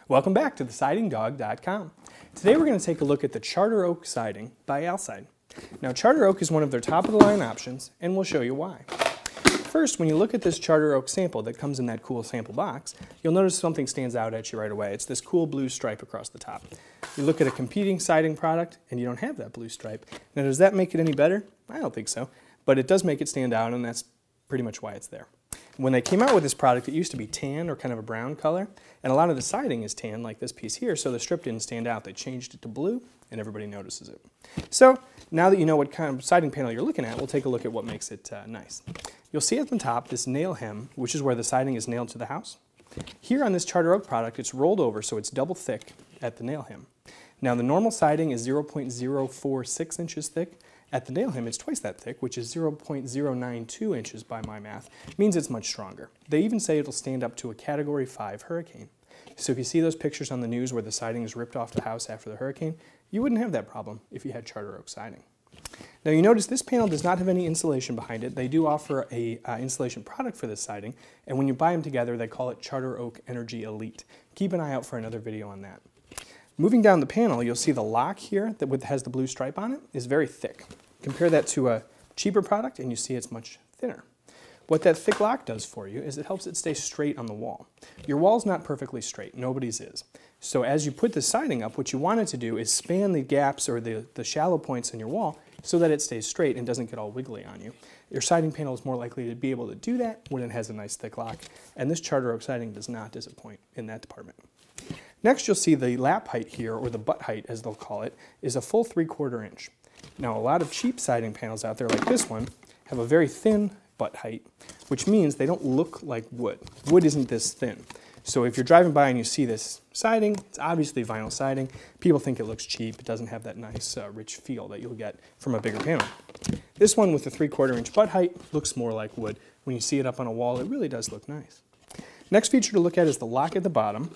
Welcome back to TheSidingDog.com. Today we're going to take a look at the Charter Oak siding by Alside. Now Charter Oak is one of their top-of-the-line options, and we'll show you why. First, when you look at this Charter Oak sample that comes in that cool sample box, you'll notice something stands out at you right away. It's this cool blue stripe across the top. You look at a competing siding product, and you don't have that blue stripe. Now does that make it any better? I don't think so, but it does make it stand out, and that's pretty much why it's there. When they came out with this product, it used to be tan or kind of a brown color, and a lot of the siding is tan like this piece here, so the strip didn't stand out. They changed it to blue, and everybody notices it. So now that you know what kind of siding panel you're looking at, we'll take a look at what makes it nice. You'll see at the top this nail hem, which is where the siding is nailed to the house. Here on this Charter Oak product, it's rolled over so it's double thick at the nail hem. Now the normal siding is 0.046 inches thick. At the nail hem, it's twice that thick, which is 0.092 inches by my math. It means it's much stronger. They even say it'll stand up to a Category 5 hurricane. So if you see those pictures on the news where the siding is ripped off the house after the hurricane, you wouldn't have that problem if you had Charter Oak siding. Now you notice this panel does not have any insulation behind it. They do offer a insulation product for this siding, and when you buy them together, they call it Charter Oak Energy Elite. Keep an eye out for another video on that. Moving down the panel, you'll see the lock here that has the blue stripe on it is very thick. Compare that to a cheaper product and you see it's much thinner. What that thick lock does for you is it helps it stay straight on the wall. Your wall's not perfectly straight, nobody's is. So as you put the siding up, what you want it to do is span the gaps or the shallow points in your wall so that it stays straight and doesn't get all wiggly on you. Your siding panel is more likely to be able to do that when it has a nice thick lock, and this Charter Oak siding does not disappoint in that department. Next, you'll see the lap height here, or the butt height as they'll call it, is a full 3/4 inch. Now a lot of cheap siding panels out there like this one have a very thin butt height, which means they don't look like wood. Wood isn't this thin. So if you're driving by and you see this siding, it's obviously vinyl siding. People think it looks cheap. It doesn't have that nice rich feel that you'll get from a bigger panel. This one with the 3/4 inch butt height looks more like wood. When you see it up on a wall, it really does look nice. Next feature to look at is the lock at the bottom.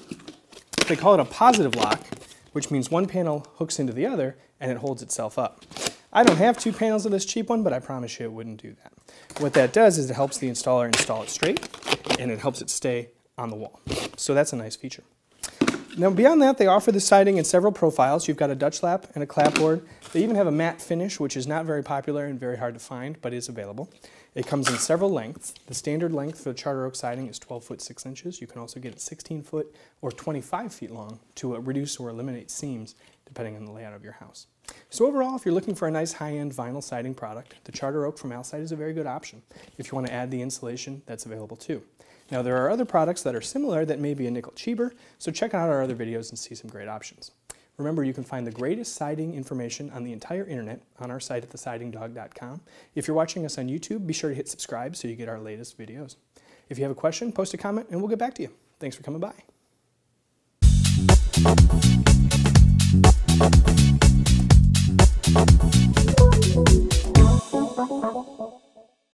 They call it a positive lock, which means one panel hooks into the other and it holds itself up. I don't have two panels of this cheap one, but I promise you it wouldn't do that. What that does is it helps the installer install it straight, and it helps it stay on the wall. So that's a nice feature. Now beyond that, they offer the siding in several profiles. You've got a Dutch lap and a clapboard. They even have a matte finish, which is not very popular and very hard to find, but is available. It comes in several lengths. The standard length for the Charter Oak siding is 12 foot 6 inches. You can also get it 16 foot or 25 feet long to reduce or eliminate seams depending on the layout of your house. So overall, if you're looking for a nice high-end vinyl siding product, the Charter Oak from Alside is a very good option. If you want to add the insulation, that's available too. Now there are other products that are similar that may be a nickel cheaper, so check out our other videos and see some great options. Remember, you can find the greatest siding information on the entire internet on our site at TheSidingDog.com. If you're watching us on YouTube, be sure to hit subscribe so you get our latest videos. If you have a question, post a comment and we'll get back to you. Thanks for coming by.